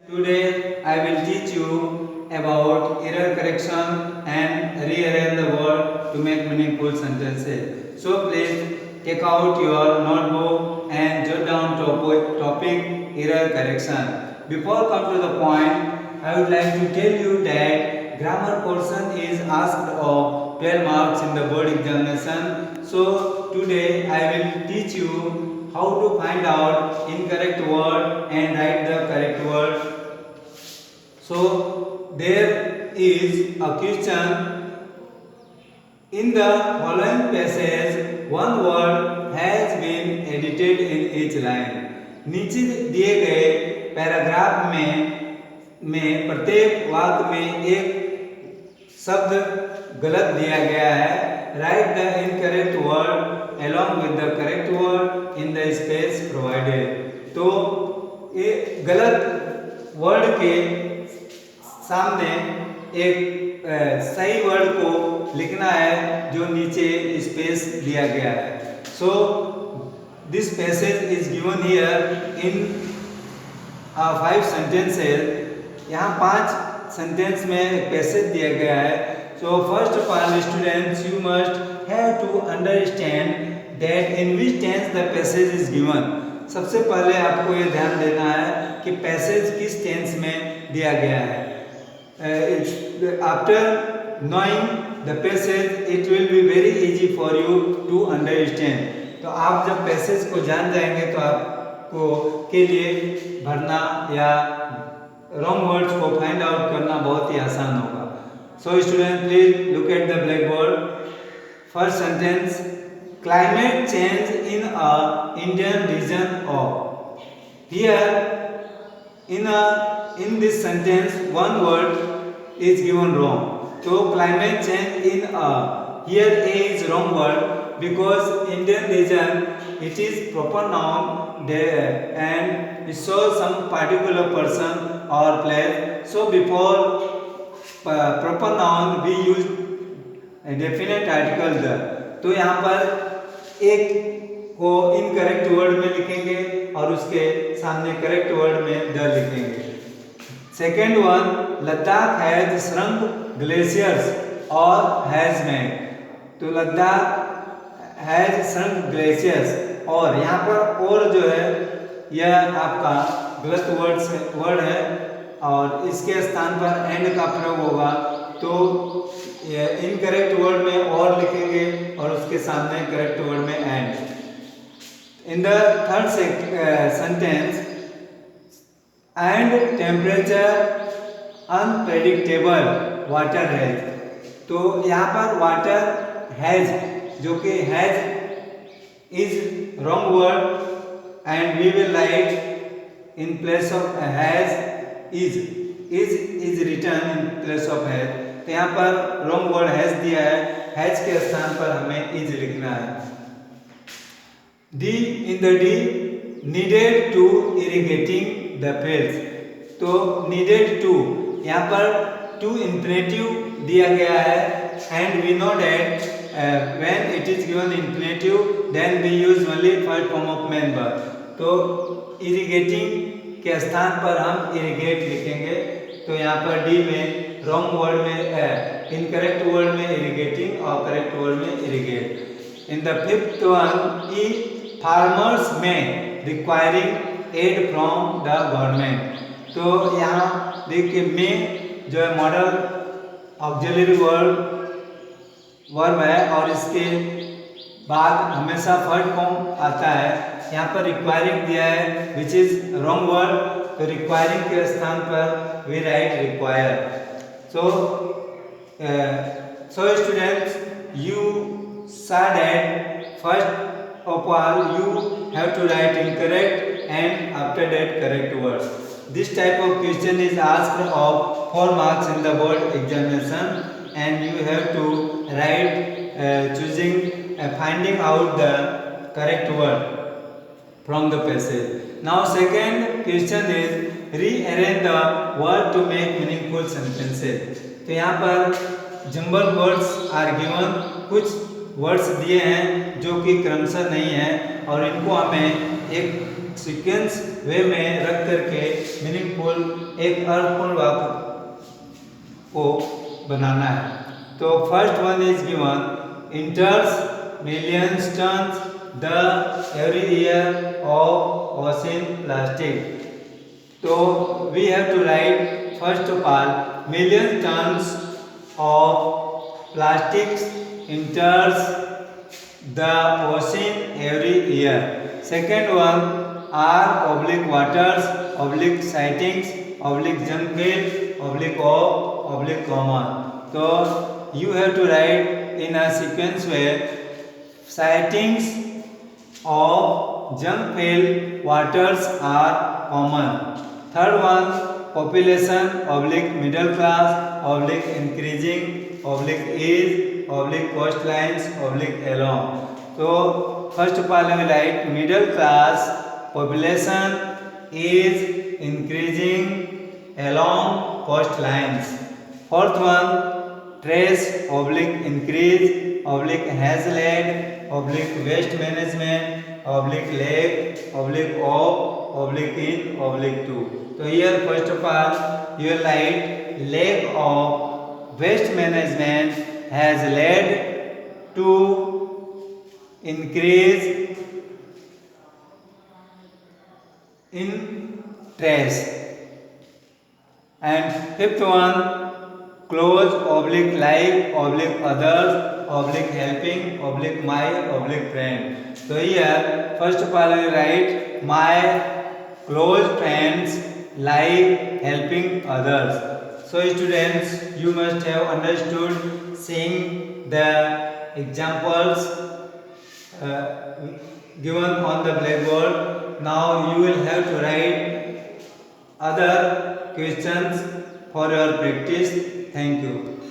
Today I will teach you about error correction and rearrange the word to make meaningful sentences. So please take out your notebook and jot down topic error correction. Before come to the point, I would like to tell you that grammar portion is asked of 12 marks in the board examination. So today I will teach you how to find out incorrect word and write the correct word. So there is a question in the following passage. One word has been edited in each line. नीचे दिए गए paragraph में प्रत्येक वाक्य में एक शब्द गलत दिया गया है. Right the incorrect word along with the correct word in the space provided. तो ये गलत वर्ड के सामने एक सही वर्ड को लिखना है जो नीचे स्पेस दिया गया है. So this passage is given here in 5 sentences. यहाँ 5 सेंटेंस में पैसेज दिया गया है. So first of all students, you must have to understand that in which tense the passage is given. सबसे पहले आपको ये ध्यान देना है कि पैसेज किस टेंस में दिया गया है. After knowing the passage, it will be very easy for you to understand. तो आप जब पैसेज को जान जाएंगे तो आपको के लिए भरना या रॉन्ग वर्ड्स को फाइंड आउट करना बहुत ही आसान होगा. So student, please look at the black board. First sentence, climate change in a Indian reason of. Here in this sentence one word is given wrong. So climate change in here a is wrong word because Indian region it is proper noun there and it shows some particular person or place. So before proper noun we use a definite article the. तो यहाँ पर एक को incorrect word में लिखेंगे और उसके सामने करेक्ट वर्ड में द लिखेंगे. Second one, Ladakh has shrunk glaciers और हैज मेड. तो लद्दाख हैज श्रंक ग्लेशियर्स और यहाँ पर और जो है यह आपका गलत वर्ड है और इसके स्थान पर एंड का प्रयोग होगा. तो इनकरेक्ट वर्ड में और लिखेंगे और उसके सामने करेक्ट वर्ड में and. In the third sentence, and temperature unpredictable water has. तो यहाँ पर वाटर हैज जो कि has is wrong word and we will write in place of has is return in place of has. तो यहाँ पर wrong word has दिया है, हैज के स्थान पर हमें इज लिखना है. D in the D, needed to irrigating the fields. तो needed to यहाँ पर to infinitive दिया गया है and we know that when it is given infinitive then we use only first form of main verb. तो irrigating के स्थान पर हम irrigate लिखेंगे. तो यहाँ पर D में wrong word में incorrect word में irrigating और correct word में irrigate. In the fifth one, E, farmers may requiring aid from the government. तो यहाँ देखिए में जो है मॉडल ऑक्सिलरी वर्ब है और इसके बाद हमेशा थर्ड फॉर्म आता है. यहाँ पर रिक्वायरिंग दिया है विच इज रॉन्ग वर्ड. तो रिक्वायरिंग के स्थान पर we write require. So students, you saw that first of all you have to write incorrect and after that correct words. This type of question is asked of 4 marks in the board examination and you have to write finding out the correct word from the passage. Now second question is rearrange the word to make meaningful sentences. तो यहाँ पर jumbled words are given. कुछ words दिए हैं जो कि क्रमशः नहीं है और इनको हमें एक सीक्वेंस वे में रख करके मीनिंगफुल एक अर्थपूर्ण वाक्य को बनाना है। तो first one is given enters millions tons the every year of ocean plastic. तो we have to write first of all million tons of plastics enters the ocean every year. Second one are oblique waters, oblique sightings, oblique junk mail, oblique of, oblique common. So you have to write in a sequence where sightings of junk mail waters are common. Third one population oblique middle class oblique increasing oblique age oblique coastlines oblique along. So first of all we write middle class population is increasing along coastlines. Fourth one trace oblique increase oblique has led oblique waste management oblique lake oblique of oblique in oblique to. So here first of all you will write lack of waste management has led to increase in trash. And fifth one close oblique like oblique others oblique helping oblique my oblique friend. So here first of all you write my close friends like helping others. So students you must have understood seeing the examples given on the blackboard. Now you will have to write other questions for your practice. Thank you.